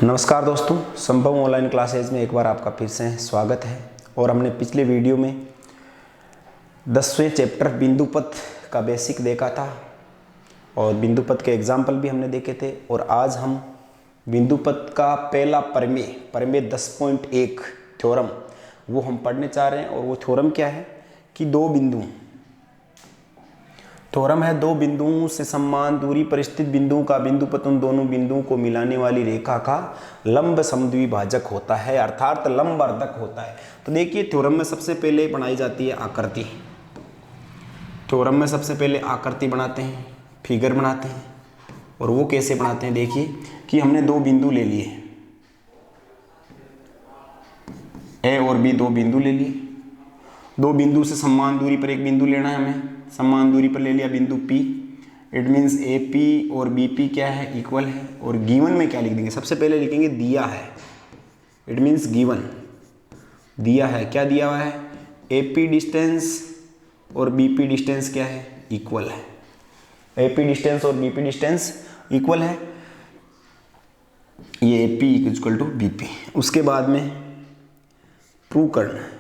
नमस्कार दोस्तों, संभव ऑनलाइन क्लासेज में एक बार आपका फिर से स्वागत है। और हमने पिछले वीडियो में 10वें चैप्टर बिंदु पथ का बेसिक देखा था और बिंदु पथ के एग्जाम्पल भी हमने देखे थे। और आज हम बिंदु पथ का पहला प्रमेय 10.1 थ्योरम वो हम पढ़ने चाह रहे हैं। और वो थ्योरम क्या है कि थ्योरम है दो बिंदुओं से समान दूरी पर स्थित बिंदुओं का बिंदु पथ उन दोनों बिंदुओं को मिलाने वाली रेखा का लंब समद्विभाजक होता है, अर्थात लंबवर्धक होता है। तो देखिए, थ्योरम में सबसे पहले बनाई जाती है आकृति। थ्योरम में सबसे पहले आकृति बनाते हैं, फिगर बनाते हैं। और वो कैसे बनाते हैं, देखिए कि हमने दो बिंदु ले लिए, ए और बी, दो बिंदु ले लिए। दो बिंदु से समान दूरी पर एक बिंदु लेना है हमें, समान दूरी पर ले लिया बिंदु P। It means A P और बी पी क्या है, इक्वल है। और गिवन में क्या लिख देंगे, सबसे पहले लिखेंगे दिया है। इट मीन्स गिवन, दिया है। क्या दिया हुआ है, ए पी डिस्टेंस और बी पी डिस्टेंस क्या है, इक्वल है। ए पी डिस्टेंस और बी पी डिस्टेंस इक्वल है, ये A P equal to B P. उसके बाद में प्रूव करना है,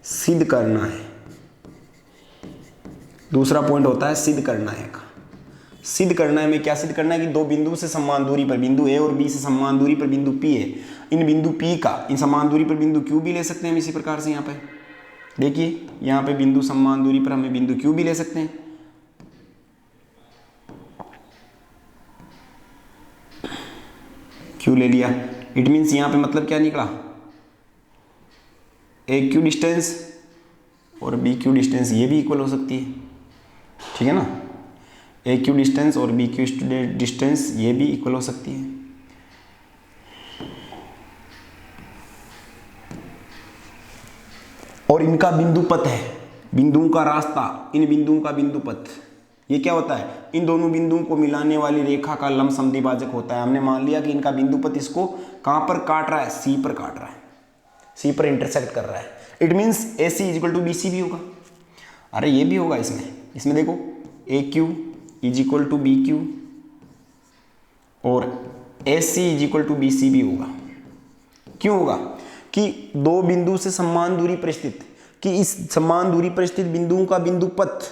सिद्ध करना है। दूसरा पॉइंट होता है सिद्ध करना है का। सिद्ध करना है, में क्या सिद्ध करना है कि दो बिंदु से समान दूरी पर, बिंदु ए और बी से समान दूरी पर बिंदु P है, इन बिंदु P का इन समान दूरी पर बिंदु Q भी ले सकते हैं हम। इसी प्रकार से यहाँ पे देखिए, यहाँ पे बिंदु समान दूरी पर हमें बिंदु Q भी ले सकते हैं। Q ले लिया। इट मीन्स यहाँ पे मतलब क्या निकला, ए क्यू डिस्टेंस और बी क्यू डिस्टेंस ये भी इक्वल हो सकती है, ठीक है ना। ए क्यू डिस्टेंस और बी क्यू डिस्टेंस ये भी इक्वल हो सकती है। और इनका बिंदु पथ है, बिंदुओं का रास्ता, इन बिंदुओं का बिंदु पथ ये क्या होता है, इन दोनों बिंदुओं को मिलाने वाली रेखा का लंब समद्विभाजक होता है। हमने मान लिया कि इनका बिंदु पथ इसको कहां पर काट रहा है, सी पर काट रहा है, सी पर इंटरसेक्ट कर रहा है। It means A C is equal to B C भी होगा। अरे ये भी होगा इसमें देखो, A Q is equal to B Q और A C is equal to B C भी होगा। क्यों होगा कि दो बिंदु से समान दूरी पर स्थित, कि इस समान दूरी पर स्थित बिंदुओं का बिंदु पथ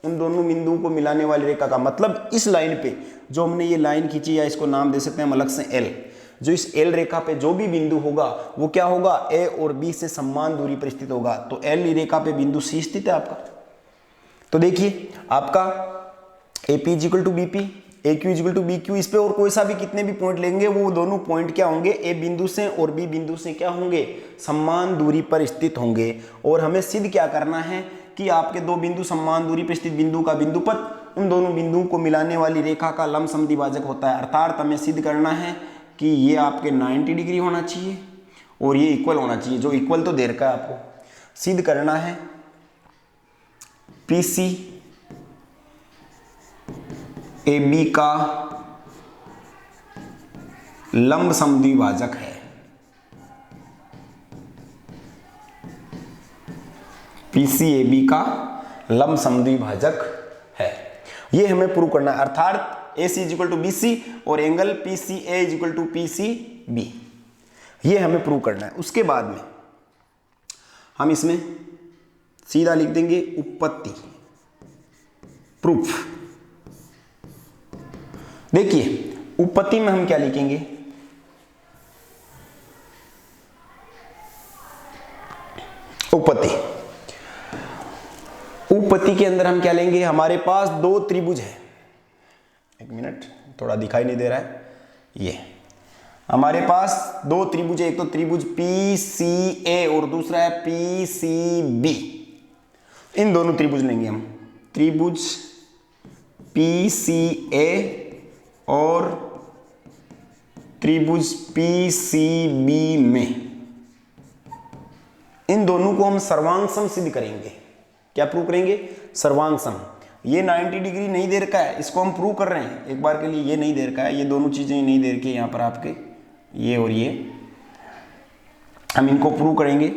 उन दोनों बिंदुओं को मिलाने वाली रेखा का, मतलब इस लाइन पे जो हमने ये लाइन खींची, या इसको नाम दे सकते हैं हम अलग से एल। जो इस एल रेखा पे जो भी बिंदु होगा वो क्या होगा, ए और बी से समान दूरी पर स्थित होगा। तो एल रेखा पे बिंदु सी स्थित है आपका। तो देखिए आपका A P is equal to B P, A Q is equal to B Q. इस पे और कोई सा भी कितने भी पॉइंट लेंगे वो दोनों पॉइंट क्या होंगे, ए बिंदु से और बी बिंदु से क्या होंगे, समान दूरी पर स्थित होंगे। और हमें सिद्ध क्या करना है कि आपके दो बिंदु समान दूरी पर स्थित बिंदु का बिंदु पथ उन दोनों बिंदुओं को मिलाने वाली रेखा का लंब समद्विभाजक होता है। अर्थात हमें सिद्ध करना है कि ये आपके 90 डिग्री होना चाहिए और ये इक्वल होना चाहिए। जो इक्वल तो दे रखा है आपको, सिद्ध करना है पी सी ए बी का लंब समद्विभाजक है। पी सी ए बी का लंब समद्विभाजक है, ये हमें प्रूव करना है। अर्थात A C is equal to B C और angle P C A is equal to P C B, ये हमें प्रूव करना है। उसके बाद में हम इसमें सीधा लिख देंगे उत्पत्ति, प्रूफ। देखिए उत्पत्ति में हम क्या लिखेंगे, उत्पत्ति के अंदर हम क्या लेंगे, हमारे पास दो त्रिभुज है। एक मिनट, थोड़ा दिखाई नहीं दे रहा है। ये हमारे पास दो त्रिभुज है, एक तो त्रिभुज पी सी ए और दूसरा है पी सी बी। इन दोनों त्रिभुज लेंगे हम, त्रिभुज पी सी ए और त्रिभुज पी सी बी में इन दोनों को हम सर्वांग सम सिद्ध करेंगे। क्या प्रूव करेंगे, सर्वांग सम। ये 90 डिग्री नहीं दे रखा है, इसको हम प्रूव कर रहे हैं एक बार के लिए। ये नहीं दे रखा है, ये दोनों चीजें नहीं दे रखी है यहाँ पर आपके, ये और ये, हम इनको प्रूव करेंगे।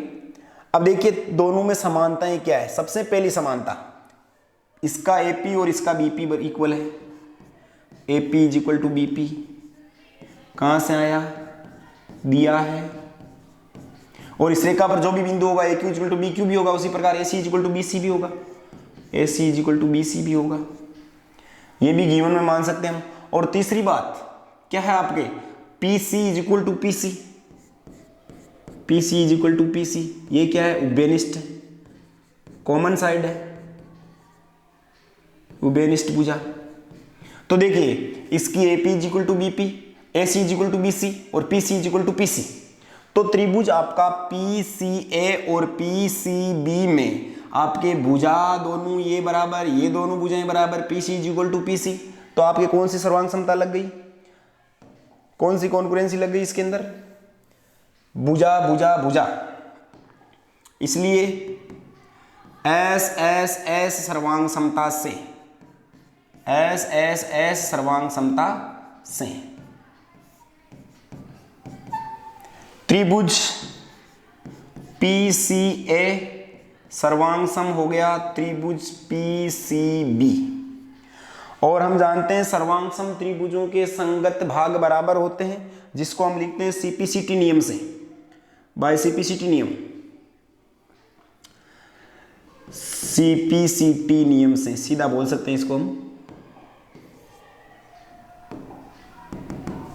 अब देखिए दोनों में समानताएं क्या है। सबसे पहली समानता, इसका AP और इसका BP इक्वल है। AP is equal to BP, कहाँ से आया, दिया है। और इस रेखा पर जो भी बिंदु होगा AQ इक्वल टू BQ भी होगा, उसी प्रकार AC इक्वल टू BC भी होगा, AC इक्वल टू BC भी होगा। ये भी गिवन में मान सकते हैं हम। और तीसरी बात क्या है आपके, PC equal to PC, PC equal to PC, ये क्या है, उभयनिष्ठ है, कॉमन साइड है, उभयनिष्ठ भुजा। तो देखिए इसकी AP equal to BP, AC equal to BC और PC इक्वल टू PC। तो त्रिभुज आपका PCA और PCB में आपके भुजा दोनों ये बराबर, ये दोनों भुजाएं बराबर, PC इक्वल टू PC। तो आपके कौन सी सर्वांग समता लग गई, कौन सी कॉन्करेंसी लग गई इसके अंदर, भुजा भुजा भुजा। इसलिए SSS सर्वांग समता से, SSS सर्वांग समता से त्रिभुज PCA सर्वांग सम हो गया त्रिभुज PCB। और हम जानते हैं सर्वांग सम त्रिभुजों के संगत भाग बराबर होते हैं, जिसको हम लिखते हैं CPCT नियम से, बाय CPCT नियम, CPCT नियम से सीधा बोल सकते हैं इसको हम,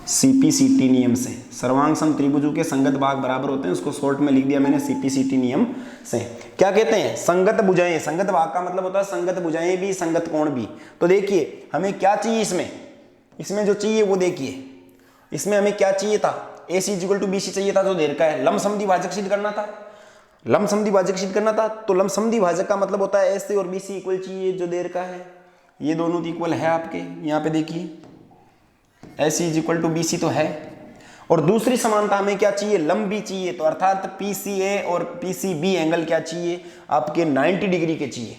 CPCT नियम से। सर्वांग सम त्रिभुजों के संगत भाग बराबर होते हैं, उसको शॉर्ट में लिख दिया मैंने CPCT नियम से। क्या कहते हैं, संगत भुजाएं, संगत भाग का मतलब होता है संगत भुजाएं भी, संगत कोण भी। तो देखिए हमें क्या चाहिए इसमें जो चाहिए वो देखिए, इसमें हमें क्या चाहिए था, AC इक्वल टू BC चाहिए था जो दे रखा है, लंबसम द्विभाजक सिद्ध करना था, लंबसम द्विभाजक सिद्ध करना था। तो लंबसम द्विभाजक का मतलब होता है AC और BC इक्वल चाहिए जो दे रखा है, ये दोनों इक्वल है आपके, यहाँ पे देखिए AC इक्वल टू BC तो है। और दूसरी समानता हमें क्या चाहिए, लंबी चाहिए, तो अर्थात PCA और PCB एंगल क्या चाहिए आपके 90 डिग्री के चाहिए।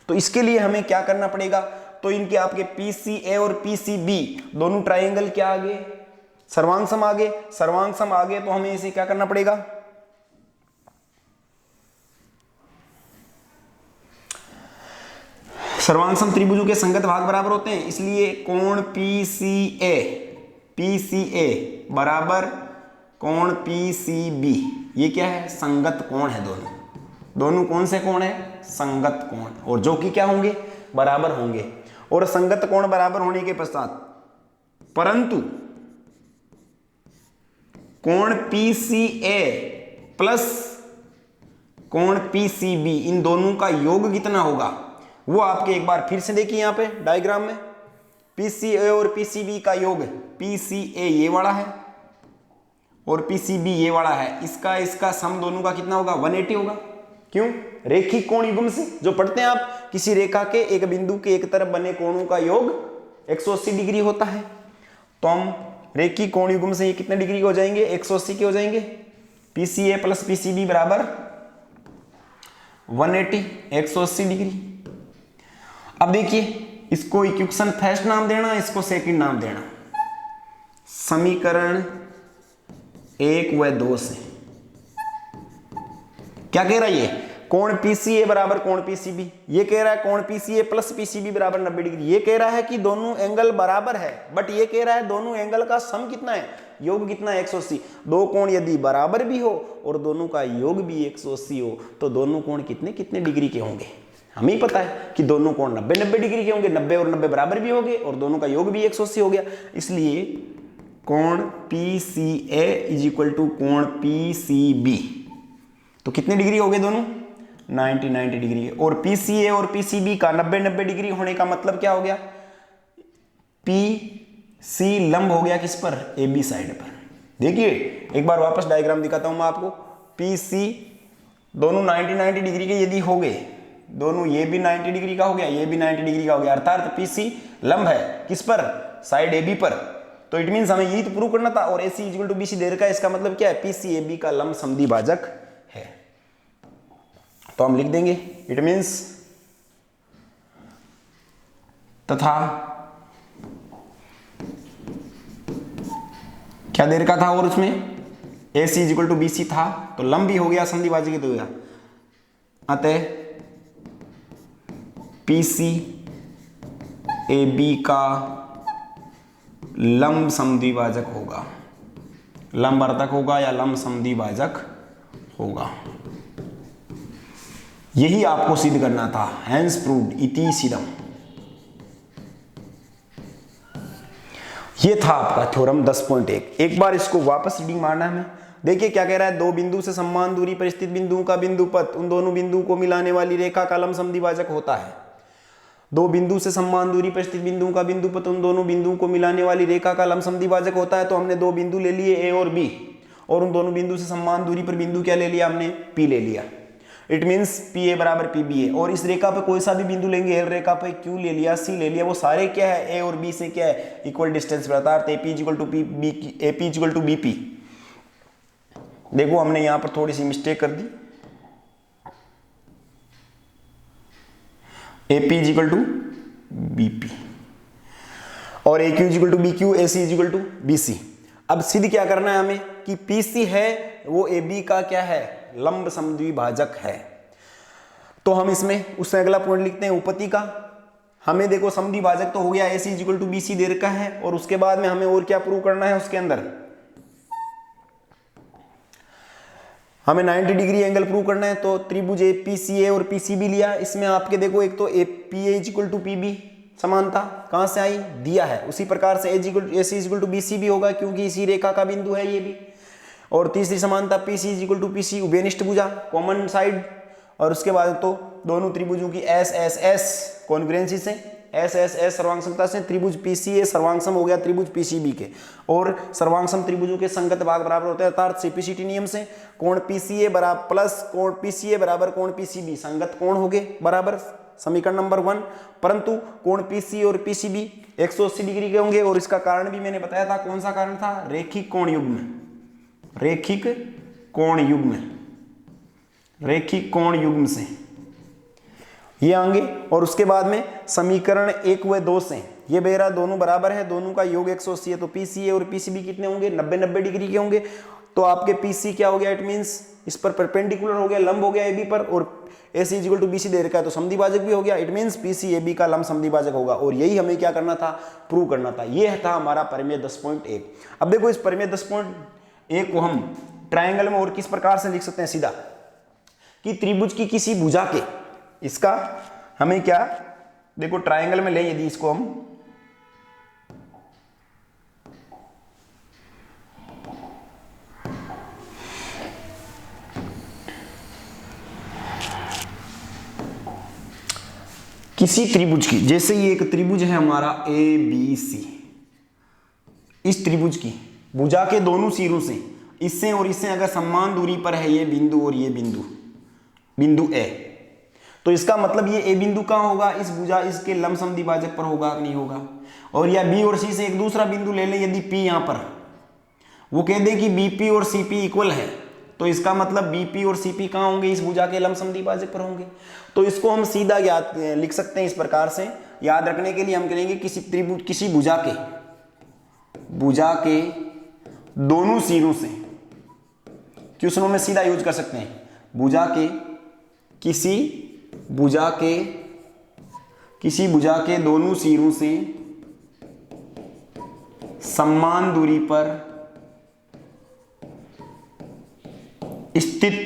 तो इसके लिए हमें क्या करना पड़ेगा, तो इनके आपके PCA और PCB दोनों ट्राइंगल क्या आगे, सर्वांग सम आगे, सर्वांग सम आगे, तो हमें इसे क्या करना पड़ेगा, सर्वांग सम त्रिभुजों के संगत भाग बराबर होते हैं, इसलिए कोण PCA बराबर कोण PCB, ये क्या है, संगत कोण है, दोनों कौन से कोण है, संगत कोण, और जो कि क्या होंगे, बराबर होंगे। और संगत कोण बराबर होने के पश्चात परंतु कोण PCA प्लस कोण PCB इन दोनों का योग कितना होगा, वो आपके एक बार फिर से देखिए यहाँ पे डायग्राम में, PCA और PCB का योग, PCA ये वाला है और PCB ये वाला है, इसका सम दोनों का कितना होगा, 180 होगा। क्यों, रेखिक कोण युग्म से जो पढ़ते हैं आप, किसी रेखा के एक बिंदु के एक तरफ बने कोणों का योग 180 डिग्री होता है। तो हम रेखिक कोण युग्म से ये कितने डिग्री के हो जाएंगे, 180 के हो जाएंगे। PCA प्लस PCB बराबर 180, 180 डिग्री। अब देखिए इसको इक्वेशन फर्स्ट नाम देना, इसको सेकंड नाम देना, समीकरण 1 व 2 से क्या कह रहा है ये, कोण PCA बराबर कोण PCB, ये कह रहा है कोण PCA प्लस PCB बराबर 90 डिग्री, ये कह रहा है कि दोनों एंगल बराबर है, बट ये कह रहा है दोनों एंगल का सम कितना है, योग कितना है, 180। दो कोण यदि बराबर भी हो और दोनों का योग भी 180 हो तो दोनों कोण कितने कितने डिग्री के होंगे, हमें पता है कि दोनों कोण 90-90 डिग्री के होंगे, 90 और 90 बराबर भी होंगे और दोनों का योग भी 180 हो गया। इसलिए कोण PCA इज इक्वल टू कोण PCB, तो कितने डिग्री हो गए दोनों, 90-90 डिग्री। और PCA और PCB का 90-90 डिग्री होने का मतलब क्या हो गया, PC लंब हो गया किस पर, AB साइड पर। देखिए एक बार वापस डायग्राम दिखाता हूं मैं आपको, PC दोनों 90-90 डिग्री के यदि हो गए, दोनों ये भी 90 डिग्री का हो गया, ये भी 90 डिग्री का हो गया, अर्थात PC लंब है किस पर, साइड AB पर। तो इट मींस हमें यही तो प्रूव करना था। और AC इक्वल टू BC दे रखा है, इसका मतलब क्या है, PCAB का लंब समद्विभाजक है। तो हम लिख देंगे इट मींस तथा क्या दे रखा था, और उसमें AC इक्वल टू BC था, तो लंब भी हो गया, समद्विभाजक तो हो गया, अतः PCAB का लंब समद्विभाजक होगा। लंबवर्धक होगा या लंब समद्विभाजक होगा। यही आपको सिद्ध करना था, हैंस प्रूव्ड इति सिद्धम। ये था आपका थ्योरम 10.1। एक बार इसको वापस रीडिंग मारना है। देखिए क्या कह रहा है, दो बिंदु से समान दूरी पर स्थित बिंदुओं का बिंदुपथ उन दोनों बिंदुओं को मिलाने वाली रेखा का लंब समद्विभाजक होता है। दो बिंदु से समान दूरी पर स्थित बिंदुओं का बिंदुपथ उन दोनों बिंदुओं को मिलाने वाली रेखा का लंब समद्विभाजक होता है। तो हमने दो बिंदु ले लिए ए और बी, और उन दोनों बिंदु से समान दूरी पर बिंदु क्या ले लिया हमने, पी ले लिया। इट मीन्स पी ए बराबर पी बी है। और इस रेखा पे कोई सा भी बिंदु लेंगे, एल रेखा पे क्यू ले लिया, सी ले लिया, वो सारे क्या है, ए और बी से क्या है, इक्वल डिस्टेंस पर, अर्थात A P equal to B P. देखो हमने यहां पर थोड़ी सी मिस्टेक कर दी, A P equal to B P और A Q equal to B Q, A C equal to B C. अब सिद्ध क्या करना है हमें कि पी सी है वो ए बी का क्या है, लंब समद्विभाजक है। तो हम इसमें उससे अगला पॉइंट लिखते हैं उपपत्ति का। हमें देखो समद्विभाजक तो हो गया, ए C equal to B C दे रखा है, और उसके बाद में हमें और क्या प्रूव करना है उसके अंदर, हमें 90 डिग्री एंगल प्रूव करना है। तो त्रिभुज ए पी सी ए और पी सी बी लिया। इसमें आपके देखो एक तो A P A equal to P B समानता कहां से आई, दिया है। उसी प्रकार से A C equal to B C भी होगा, क्योंकि इसी रेखा का बिंदु है ये भी। और तीसरी समानता P C equal to P C, उभयनिष्ठ भुजा, कॉमन साइड। और उसके बाद तो दोनों त्रिभुजों की एस एस एस कॉन्ग्रुएंसी से, एस एस एस सर्वांगसमता से, त्रिभुज पी सी ए सर्वांगसम हो गया त्रिभुज पी सी बी के। और सर्वांगसम त्रिभुजों के संगत भाग बराबर होते हैं, अर्थात सीपीसीटी नियम से कोण पी सी ए बराबर प्लस कोण पी सी ए बराबर कोण पी सी बी, संगत कोण हो गए बराबर, समीकरण नंबर 1। परंतु कोण पी सी और पी सी बी 180 डिग्री के होंगे, और इसका कारण भी मैंने बताया था। कौन सा कारण था, रेखिक कोण युग्म, रेखिक कोण युग्म, रेखिक कोण युग्म से ये आएंगे। और उसके बाद में समीकरण 1 व 2 से ये बेरा दोनों बराबर है, दोनों का योग 180 है। तो पी सी ए और पी सी बी कितने होंगे, 90 डिग्री के होंगे। तो आपके पी सी क्या हो गया, इट मीन्स इस पर परपेंडिकुलर हो गया, लंब हो गया ए बी पर, और A C equal to B C दे रखा है तो समद्विभाजक भी हो गया। It means P C A B का लंब समद्विभाजक होगा। और यही हमें क्या करना था, प्रूव करना था। ये था हमारा प्रमेय 10.1। अब देखो इस प्रमेय 10.1 को हम ट्रायंगल में और किस प्रकार से लिख सकते हैं, सीधा कि त्रिभुज की किसी भुजा के, इसका हमें क्या, देखो ट्रायंगल में ले यदि इसको हम, किसी त्रिभुज की, जैसे ये एक त्रिभुज है हमारा ए बी सी, इस त्रिभुज की भुजा के दोनों सिरों से, इससे और इससे अगर समान दूरी पर है ये बिंदु और ये बिंदु, बिंदु ए, तो इसका मतलब ये ए बिंदु कहां होगा, इस भुजा इसके लंब समद्विभाजक पर होगा नहीं होगा। और या बी और सी से एक दूसरा बिंदु ले लें, यदि पी यहां पर, वो कह दे कि बीपी और सीपी इक्वल है, तो इसका मतलब बीपी और सीपी कहां होंगे, इस भुजा के लंब समद्विभाजक पर होंगे। तो इसको हम सीधा याद लिख सकते हैं इस प्रकार से। याद रखने के लिए हम कहेंगे किसी त्रिभुज, किसी भुजा के दोनों सिरों से, क्वेश्चनों में सीधा यूज कर सकते हैं, किसी भुजा के दोनों सिरों से समान दूरी पर स्थित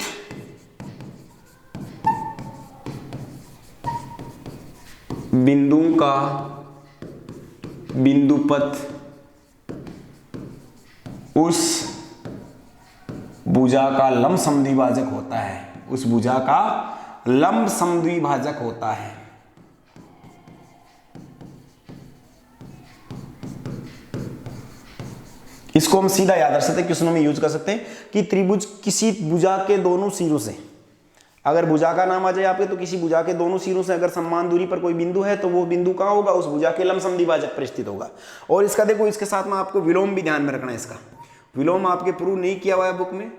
बिंदुओं का बिंदुपथ उस भुजा का लंब समद्विभाजक होता है, उस भुजा का लंब समद्विभाजक होता है। इसको हम सीधा याद रख सकते हैं, क्वेश्चनों में यूज कर सकते हैं कि त्रिभुज किसी भुजा के दोनों सिरों से, अगर भुजा का नाम आ जाए आपके, तो किसी भुजा के दोनों सिरों से अगर समान दूरी पर कोई बिंदु है, तो वो बिंदु कहां होगा, उस भुजा के लंब समद्विभाजक पर स्थित होगा। और इसका देखो, इसके साथ में आपको विलोम भी ध्यान में रखना है। इसका विलोम आपके प्रूव नहीं किया हुआ है बुक में,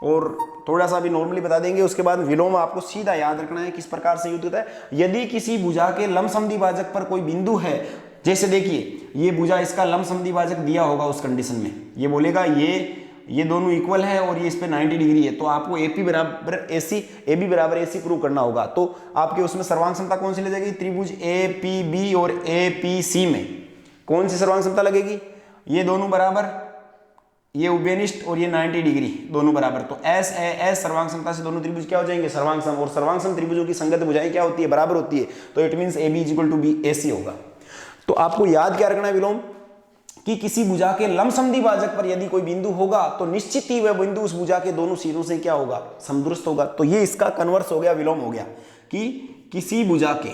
और थोड़ा सा भी नॉर्मली बता देंगे। उसके बाद विलोम आपको सीधा याद रखना है किस प्रकार से यूज होता है। यदि किसी भुजा के लंब समद्विभाजक पर कोई बिंदु है, जैसे देखिए ये भुजा, इसका लंब समद्विभाजक दिया होगा, उस कंडीशन में ये बोलेगा ये दोनों इक्वल है और ये इस पे 90 डिग्री है, तो आपको एपी बराबर एसी, ए बी बराबर एसी प्रूव करना होगा। तो आपके उसमें सर्वांग क्षमता कौन सी ले जाएगी, त्रिभुज ए पी बी और ए पी सी में कौन सी सर्वांग क्षमता लगेगी, ये दोनों बराबर ये उभयनिष्ठ और ये 90 डिग्री दोनों बराबर, तो एस एस सर्वांग समता से दोनों त्रिभुज क्या हो जाएंगे, सर्वांग सम, और सर्वांग सम त्रिभुजों की संगत भुजाएं क्या होती है, बराबर होती है, तो it means A B is equal to B, ऐसी होगा। तो आपको याद क्या रखना है विलोम, कि किसी भुजा के लंबसमद्वि भाजक पर यदि कोई बिंदु होगा तो निश्चित ही वह बिंदु उस भुजा के दोनों सिरों से क्या होगा, समदुरस्थ होगा। तो ये इसका कन्वर्स हो गया, विलोम हो गया, कि किसी भुजा के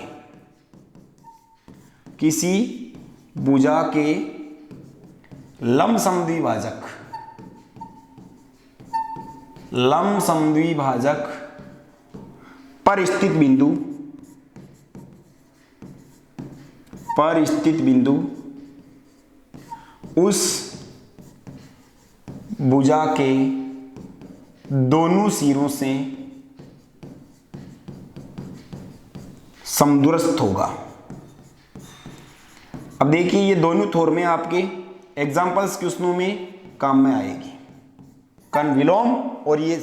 लंबसमद्वि भाजक पर स्थित बिंदु उस भुजा के दोनों सिरों से समदुरस्थ होगा। अब देखिए ये दोनों थोर में आपके एग्जाम्पल्स क्वेश्चनों में काम में आएगी, कन विलोम, और ये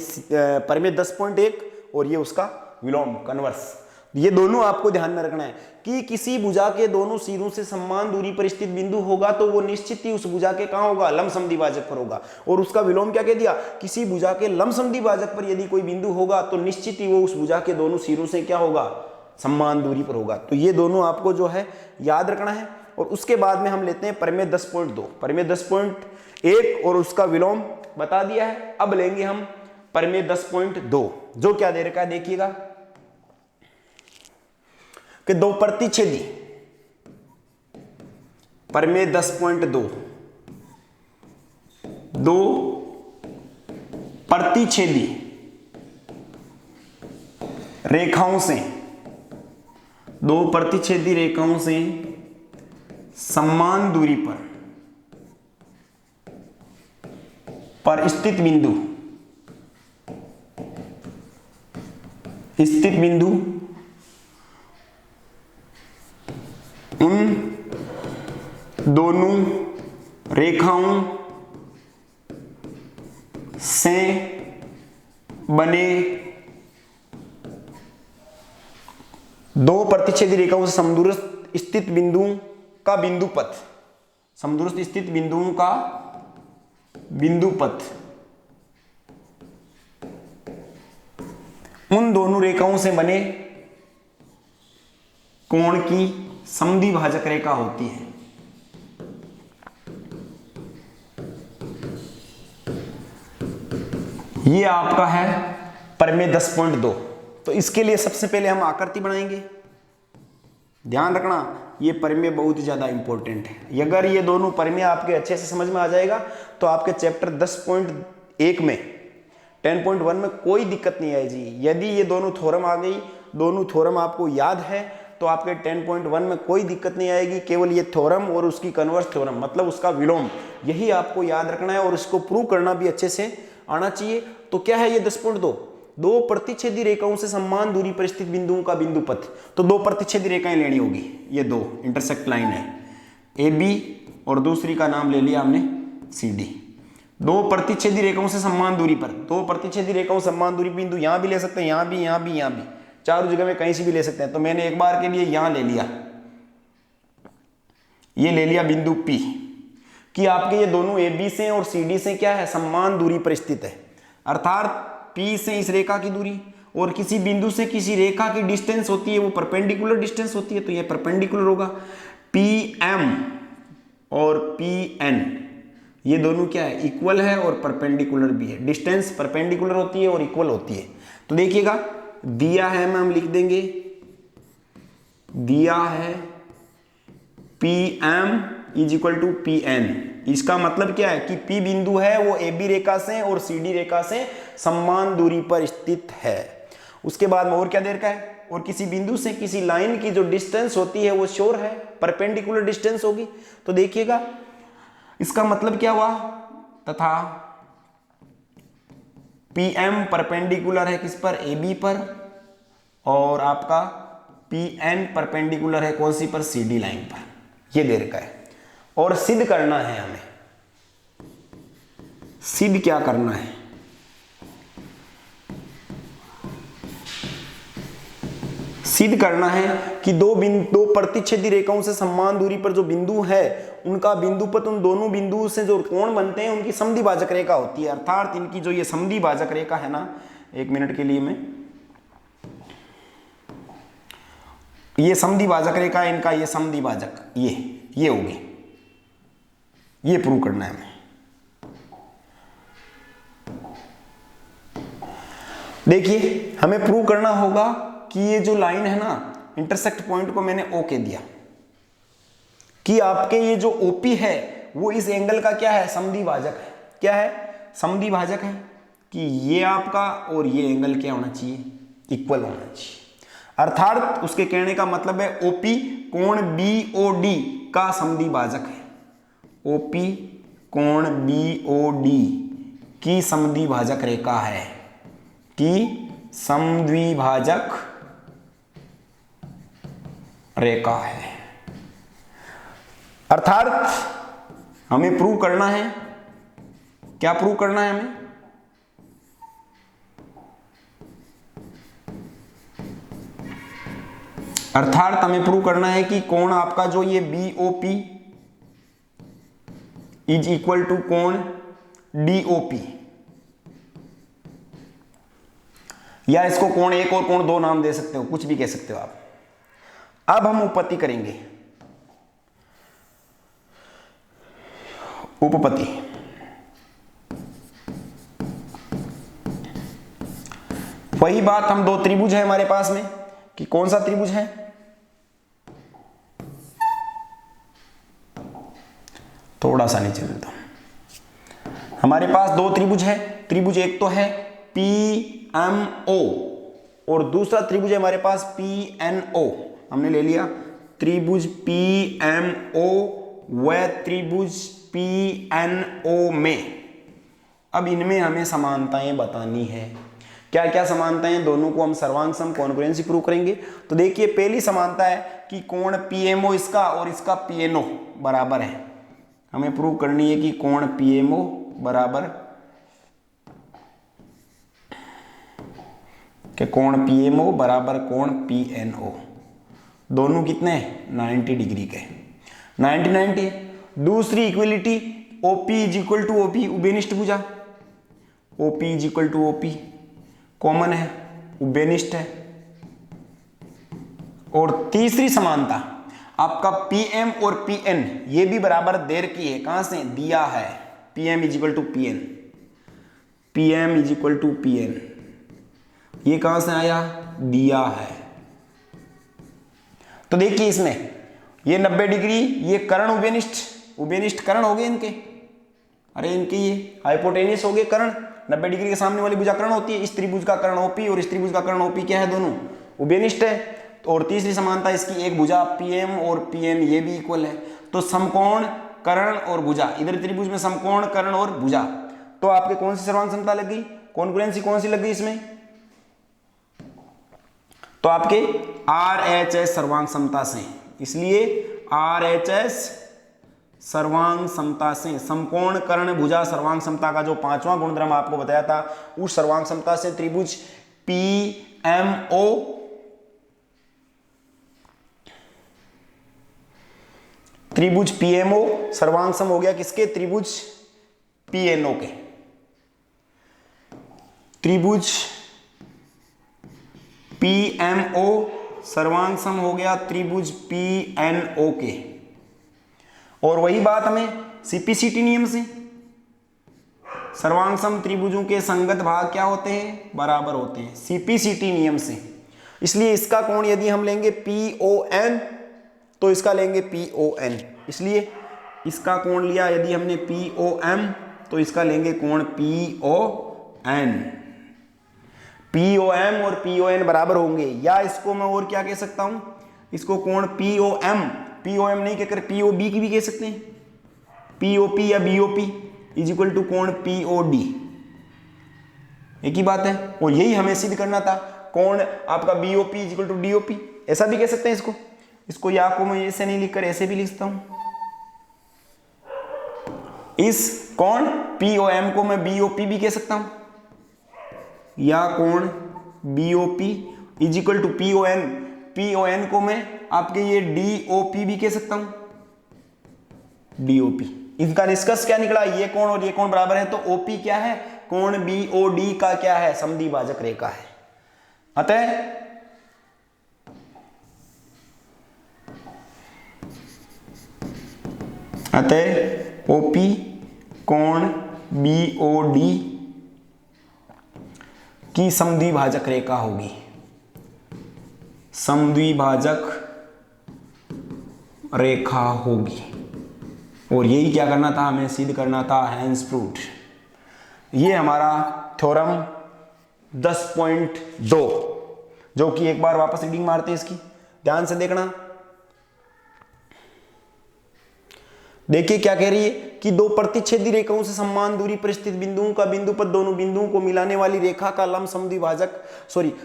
परिमेय 10.1 और ये उसका विलोम कन्वर्स, ये दोनों आपको ध्यान में रखना है कि किसी भुजा के दोनों सिरों से समान दूरी पर स्थित बिंदु होगा तो वो निश्चित ही उस भुजा के कहां होगा, लंबसमद्वि भाजक पर होगा। और उसका विलोम क्या कह दिया, किसी भुजा के लंबसमद्वि भाजक पर यदि कोई बिंदु होगा तो निश्चित ही वो उस भुजा के दोनों सिरों से क्या होगा, समान दूरी पर होगा। तो ये दोनों आपको जो है याद रखना है। और उसके बाद में हम लेते हैं परिमेय 10.2, परिमेय 10.1 और उसका विलोम बता दिया है। अब लेंगे हम परिमेय 10.2, जो क्या दे रखा है देखिएगा, कि दो प्रतिच्छेदी, परिमेय 10.2, दो प्रतिच्छेदी रेखाओं से समान दूरी पर स्थित बिंदु उन दोनों रेखाओं से बने, दो प्रतिच्छेदी रेखाओं से समदूरस्थ स्थित बिंदुओं का बिंदुपथ, समदूरस्थ स्थित बिंदुओं का बिंदुपथ उन दोनों रेखाओं से बने कोण की समद्वि भाजक रेखा होती है। ये आपका है परिमेय 10.2। तो इसके लिए सबसे पहले हम आकृति बनाएंगे। ध्यान रखना ये परिमेय बहुत ज्यादा इंपॉर्टेंट है। अगर ये दोनों परिमेय आपके अच्छे से समझ में आ जाएगा तो आपके चैप्टर 10.1 में 10.1 में कोई दिक्कत नहीं आएगी। यदि ये दोनों थ्योरम आ गई, दोनों थ्योरम आपको याद है तो आपके 10.1 में कोई दिक्कत नहीं आएगी। केवल ये थ्योरम और उसकी कन्वर्स थ्योरम मतलब उसका विलोम, यही आपको याद रखना है और इसको प्रूव करना भी अच्छे से आना चाहिए। तो क्या है ये 10.2, दो प्रतिच्छेदी रेखाओं से समान दूरी पर स्थित बिंदुओं का बिंदुपथ। तो दो प्रतिच्छेदी रेखाएं लेनी होगी, ये दो इंटरसेक्ट लाइन है ए बी और दूसरी का नाम ले लिया हमने सी डी। दो प्रतिच्छेदी रेखाओं से समान दूरी पर, दो प्रतिच्छेदी रेखाओं समान दूरी बिंदु यहां भी ले सकते हैं, यहां भी, यहां भी, यहां भी, चारों जगह में कहीं से भी ले सकते हैं। तो मैंने एक बार के लिए यहां ले लिया, ये ले लिया बिंदु P कि आपके ये दोनों ए बी से और सी डी से क्या है, समान दूरी पर स्थित है। अर्थात P से इस रेखा की दूरी और किसी बिंदु से किसी रेखा की डिस्टेंस होती है वो परपेंडिकुलर डिस्टेंस होती है, तो ये परपेंडिकुलर होगा। PM और PN ये दोनों क्या है, इक्वल है और परपेंडिकुलर भी है। डिस्टेंस परपेंडिकुलर होती है और इक्वल होती है। तो देखिएगा दिया है, हम लिख देंगे दिया है PM is equal to PN। इसका मतलब क्या है कि P बिंदु है वो AB रेखा से और CD रेखा से समान दूरी पर स्थित है। उसके बाद में और क्या दे रखा है, और किसी बिंदु से किसी लाइन की जो डिस्टेंस होती है वो श्योर है, परपेंडिकुलर डिस्टेंस होगी। तो देखिएगा इसका मतलब क्या हुआ, तथा PM परपेंडिकुलर है किस पर, AB पर, और आपका PN परपेंडिकुलर है कौन सी पर, CD लाइन पर। ये दे रखा है और सिद्ध करना है हमें। सिद्ध क्या करना है, सिद्ध करना है कि दो प्रतिच्छेदी रेखाओं से समान दूरी पर जो बिंदु है उनका बिंदुपत उन दोनों बिंदुओं से जो कोण बनते हैं उनकी समद्विभाजक रेखा होती है। अर्थात इनकी जो ये समद्विभाजक रेखा है ना, एक मिनट के लिए मैं, ये समद्विभाजक रेखा है इनका, ये समद्विभाजक ये होगी, ये प्रूव करना है हमें। देखिए हमें प्रूव करना होगा कि ये जो लाइन है ना, इंटरसेक्ट पॉइंट को मैंने ओ के दिया कि आपके ये जो ओपी है वो इस एंगल का क्या है, समद्विभाजक है। क्या है, समद्विभाजक है कि ये आपका और ये एंगल क्या होना चाहिए, इक्वल होना चाहिए। अर्थात उसके कहने का मतलब है ओपी कोण बीओडी का समद्विभाजक है। ओपी कोण बीओडी की समद्विभाजक रेखा है, की समद्विभाजक रेखा है। अर्थात हमें प्रूव करना है, क्या प्रूव करना है हमें, अर्थात हमें प्रूव करना है कि कोण आपका जो ये बीओपी इज इक्वल टू कोण डीओपी, या इसको कोण एक और कोण दो नाम दे सकते हो, कुछ भी कह सकते हो आप। अब हम उपपत्ति करेंगे। उपपत्ति, वही बात, हम दो त्रिभुज है हमारे पास में, कि कौन सा त्रिभुज है, थोड़ा सा नीचे मिलता हूं। हमारे पास दो त्रिभुज है। त्रिभुज एक तो है PMO और दूसरा त्रिभुज है हमारे पास PNO। हमने ले लिया त्रिभुज PMO व त्रिभुज PNO में। अब इनमें हमें समानताएं बतानी है। क्या क्या समानताएं, दोनों को हम सर्वांग सम कॉन्ग्रुएंसी प्रूव करेंगे। तो देखिए पहली समानता है कि कोण PMO इसका और इसका PNO बराबर है। हमें प्रूव करनी है कि कोण PMO बराबर कि कोण PMO बराबर कोण PNO, दोनों कितने 90 डिग्री के, 90 दूसरी equality OP is equal to OP, उभयनिष्ठ भुजा, OP is equal to OP common है, उभयनिष्ठ है। और तीसरी समानता आपका PM और PN ये भी बराबर देर की है। कहां से दिया है, PM is equal to PN, PM is equal to PN, ये कहां से आया, दिया है। तो देखिए इसमें ये 90 डिग्री, ये कर्ण उभयनिष्ठ कर्ण हो गए इनके, अरे इनके ये हाइपोटेनियस हो गए कर्ण। 90 डिग्री के सामने वाली भुजा कर्ण होती है। इस त्रिभुज का कर्ण OP और इस त्रिभुज का कर्ण OP क्या है, दोनों उभयनिष्ठ है। और तीसरी समानता इसकी एक भुजा PM और PN ये भी इक्वल है। तो समकोण कर्ण और भुजा, इधर त्रिभुज में समकोण कर्ण और भुजा, तो आपके कौन सी सर्वांग समता लग गई, कॉन्ग्रुएंसी कौन सी लग गई इसमें, तो आपके RHS सर्वांग समता से। इसलिए RHS सर्वांग समता से, समकोण कर्ण भुजा सर्वांग समता का जो पांचवां गुणधर्म आपको बताया था, उस सर्वांग समता से त्रिभुज PMO सर्वांग सम हो गया किसके, त्रिभुज PNO के। त्रिभुज PMO सर्वांग सम हो गया त्रिभुज PNO के। और वही बात हमें CPCT नियम से, सर्वांग सम त्रिभुजों के संगत भाग क्या होते हैं, बराबर होते हैं, CPCT नियम से। इसलिए इसका कोण यदि हम लेंगे PON तो इसका लेंगे PON। इसलिए इसका कोण लिया यदि हमने POM तो इसका लेंगे कोण PON। POM और PON बराबर होंगे। या इसको मैं और क्या कह सकता हूं, इसको कोण POM नहीं कहकर POB की भी कह सकते हैं, POP या BOP इज इक्वल टू कोण POD, एक ही बात है। और यही हमें सिद्ध करना था, कोण आपका BOP is equal to DOP, ऐसा भी कह सकते हैं इसको या को मैं ऐसे नहीं लिखकर ऐसे भी लिखता हूं। इस कोण POM को मैं BOP भी कह सकता हूं, या कोण BOP is equal to PON। PON को मैं आपके ये DOP भी कह सकता हूं, DOP। इनका निष्कर्ष क्या निकला, ये कोण और ये कोण बराबर है, तो OP क्या है, कोण BOD का क्या है, समद्विभाजक रेखा है। अतः OP कोण BOD की समद्विभाजक रेखा होगी, समद्विभाजक रेखा होगी। और यही क्या करना था, हमें सिद्ध करना था, हैंस प्रूव्ड। ये हमारा थ्योरम 10.2, जो कि एक बार वापस रीडिंग मारते हैं इसकी, ध्यान से देखना। देखिए क्या कह रही है कि दो प्रतिच्छेदी रेखाओं से समान दूरी पर स्थित बिंदुओं का बिंदुपथ दोनों बिंदुओं को मिलाने वाली रेखा का लंब समद्विभाजक,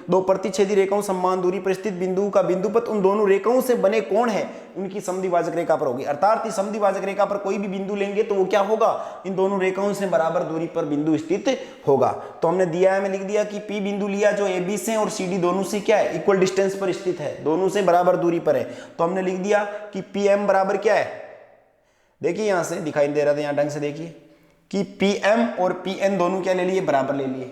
दो प्रतिच्छेदी रेखाओं समान दूरी पर स्थित बिंदुओं का बिंदुपथ उन दोनों रेखाओं से बने कोण है उनकी समद्विभाजक रेखा पर होगी। अर्थात इस समद्विभाजक रेखा पर कोई भी बिंदु लेंगे तो वो क्या होगा, इन दोनों रेखाओं से बराबर दूरी पर बिंदु स्थित होगा। तो हमने दिया है, मैं लिख दिया कि P बिंदु लिया जो AB से और CD दोनों से क्या है, इक्वल डिस्टेंस पर स्थित है, दोनों से बराबर दूरी पर है। तो हमने लिख दिया कि PM बराबर क्या है, देखिए यहां से दिखाई दे रहा था, यहां ढंग से देखिए कि PM और PN दोनों क्या ले लिए, बराबर ले लिए।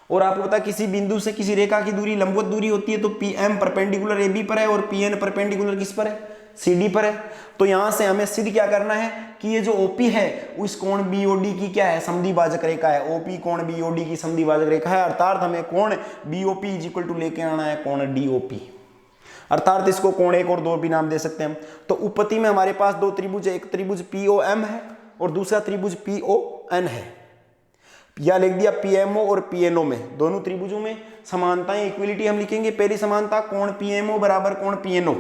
और आपको पता किसी बिंदु से किसी रेखा की दूरी लंबवत दूरी होती है, तो PM परपेंडिकुलर AB पर है और PN परपेंडिकुलर किस पर है, CD पर है। तो यहां से हमें सिद्ध क्या करना है कि ये जो OP है उस कोण BOD की क्या है, समद्विभाजक रेखा है। OP कोण BOD की समद्विभाजक रेखा है, अर्थात हमें कोण BOP इज इक्वल टू लेके आना है कोण DOP, अर्थात इसको कोण 1 और 2 भी नाम दे सकते हैं हम। तो उपपत्ति में हमारे पास दो त्रिभुज है, एक त्रिभुज POM है और दूसरा त्रिभुज PON है, या लिख दिया PMO और PNO में, दोनों त्रिभुजों में समानताएं, इक्वलिटी हम लिखेंगे। पहली समानता कोण PMO बराबर कोण PNO,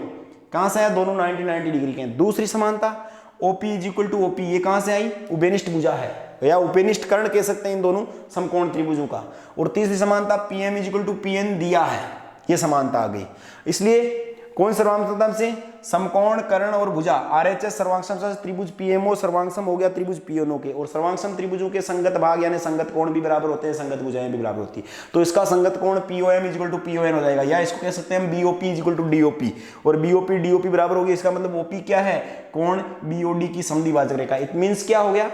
कहां से आया, दोनों 90 डिग्री के हैं। दूसरी समानता OP is equal to OP, ये कहां से आई, उभयनिष्ठ भुजा है या उपनिष्ठ कर्ण कह सकते हैं इन दोनों समकोण त्रिभुजों का। और तीसरी समानता PM is equal to PN दिया है, ये समानता आ गई। इसलिए कौन सर्वांगसम से, समकोण कर्ण और भुजा RHS सर्वांगसम से त्रिभुज PMO सर्वांगसम हो गया त्रिभुज PNO के, और सर्वांगसम त्रिभुजों के संगत भाग यानी संगत कोण भी बराबर होते हैं, संगत भुजाएं भी बराबर होती है। तो इसका संगत कोण POM is equal to PON हो जाएगा, या इसको कह सकते हैं हम BOP is equal to DOP, और BOP DOP बराबर होगी। इसका मतलब OP क्या है, कोण BOD की समद्विभाजक रेखा। इट मींस क्या हो गया,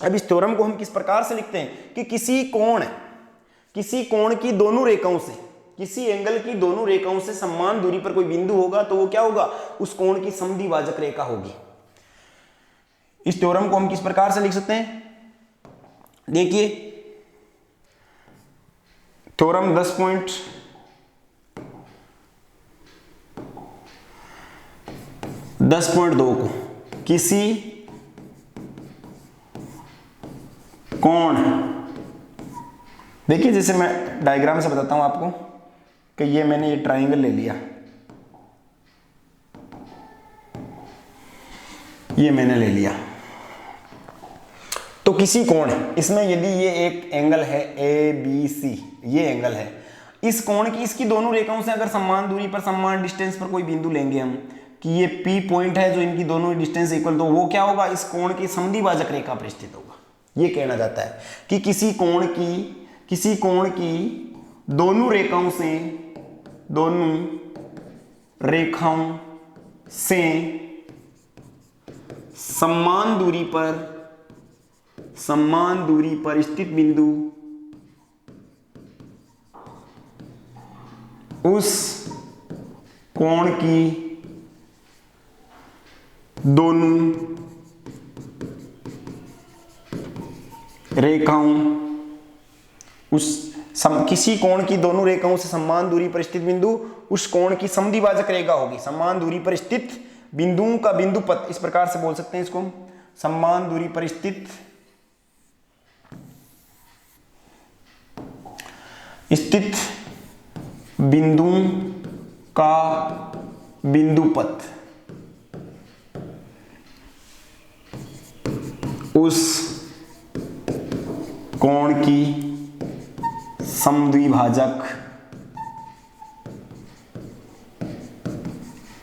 अब इस थ्योरम को हम किस प्रकार से लिखते हैं कि किसी कोण की दोनों रेखाओं से, किसी एंगल की दोनों रेखाओं से समान दूरी पर कोई बिंदु होगा तो वो क्या होगा, उस कोण की समद्विभाजक रेखा होगी। इस थ्योरम को हम किस प्रकार से लिख सकते हैं, देखिए थ्योरम 10.2 को किसी कोण, देखिए जैसे मैं डायग्राम से बताता हूं आपको कि ये मैंने ये ट्राइंगल ले लिया, ये मैंने ले लिया, तो किसी कोण इसमें यदि ये एक एंगल है ABC, ये एंगल है, इस कोण की इसकी दोनों रेखाओं से अगर समान दूरी पर समान डिस्टेंस पर कोई बिंदु लेंगे हम कि ये P पॉइंट है जो इनकी दोनों डिस्टेंस इक्वल, तो वो क्या होगा, इस कोण की समद्विभाजक रेखा पर स्थित होगा। ये कहना जाता है कि किसी कोण की दोनों रेखाओं से समान दूरी पर स्थित बिंदु उस कोण की दोनों रेखाओं, किसी कोण की दोनों रेखाओं से समान दूरी पर स्थित बिंदु उस कोण की समद्विभाजक रेखा होगी। समान दूरी पर स्थित बिंदुओं का बिंदुपथ, इस प्रकार से बोल सकते हैं इसको, समान दूरी पर स्थित बिंदुओं का बिंदुपथ उस कोण की समद्विभाजक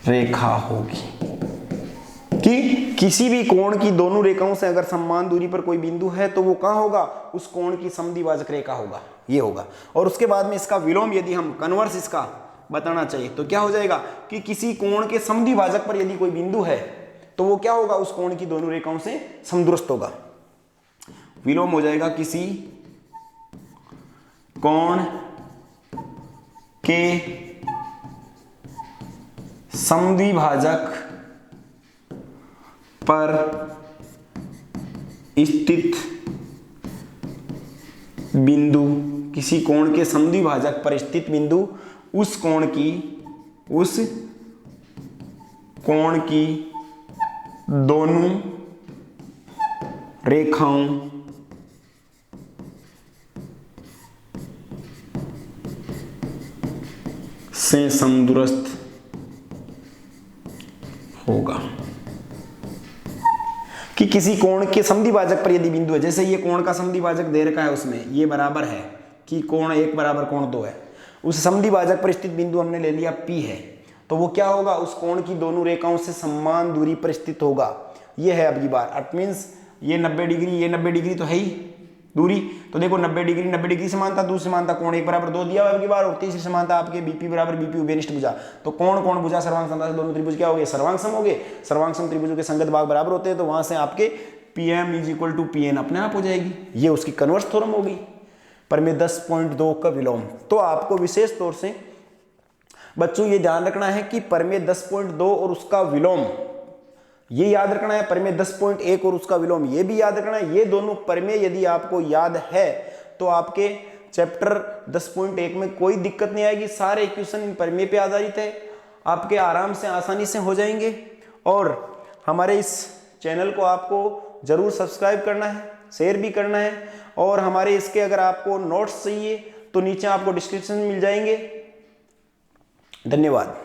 रेखा होगी। कि किसी भी कोण की दोनों रेखाओं से अगर समान दूरी पर कोई बिंदु है तो वो कहां होगा, उस कोण की समद्विभाजक रेखा होगा, ये होगा। और उसके बाद में इसका विलोम, यदि हम कन्वर्स इसका बताना चाहिए। तो क्या हो जाएगा कि किसी कोण के समद्विभाजक पर यदि कोई बिंदु है तो वो क्या होगा, उस कोण की दोनों रेखाओं से समदूरस्थ होगा। विलोम हो जाएगा किसी कोण के समद्विभाजक पर स्थित बिंदु, किसी कोण के समद्विभाजक पर स्थित बिंदु उस कोण की दोनों रेखाओं से समदूरस्थ होगा। कि किसी कोण के समद्विभाजक पर यदि बिंदु है, जैसे ये कोण का समद्विभाजक दे रखा है, उसमें ये बराबर है कि कोण 1 बराबर कोण 2 है, उस समद्विभाजक पर स्थित बिंदु हमने ले लिया P है, तो वो क्या होगा, उस कोण की दोनों रेखाओं से समान दूरी पर स्थित होगा। ये है अब की बार, इट मीन्स ये 90 डिग्री, ये 90 डिग्री तो है ही दूरी, तो देखो 90 डिग्री समानता, दूसरी समानता कोण 1 बराबर 2 दिया हुआ अब की बार, और तीसरी समानता आपके बीपी बराबर बीपी उभयनिष्ठ भुजा, तो कोण भुजा सर्वांग समता से दोनों त्रिभुज क्या हो गए, सर्वांग सम हो गए। सर्वांग सम त्रिभुजों के संगत भाग बराबर होते हैं, तो वहां से आपके PM = PN अपने आप हो जाएगी। ये उसकी कन्वर्स थ्योरम हो गई, प्रमेय 10.2 का विलोम। तो आपको विशेष तौर से बच्चों ये ध्यान रखना है कि प्रमेय 10.2 और उसका विलोम ये याद रखना है, प्रमेय 10.1 और उसका विलोम ये भी याद रखना है। ये दोनों प्रमेय यदि आपको याद है तो आपके चैप्टर 10.1 में कोई दिक्कत नहीं आएगी, सारे इक्वेशन इन प्रमेय पे आधारित है, आपके आराम से आसानी से हो जाएंगे। और हमारे इस चैनल को आपको जरूर सब्सक्राइब करना है, शेयर भी करना है, और हमारे इसके अगर आपको नोट्स चाहिए तो नीचे आपको डिस्क्रिप्शन में मिल जाएंगे। धन्यवाद।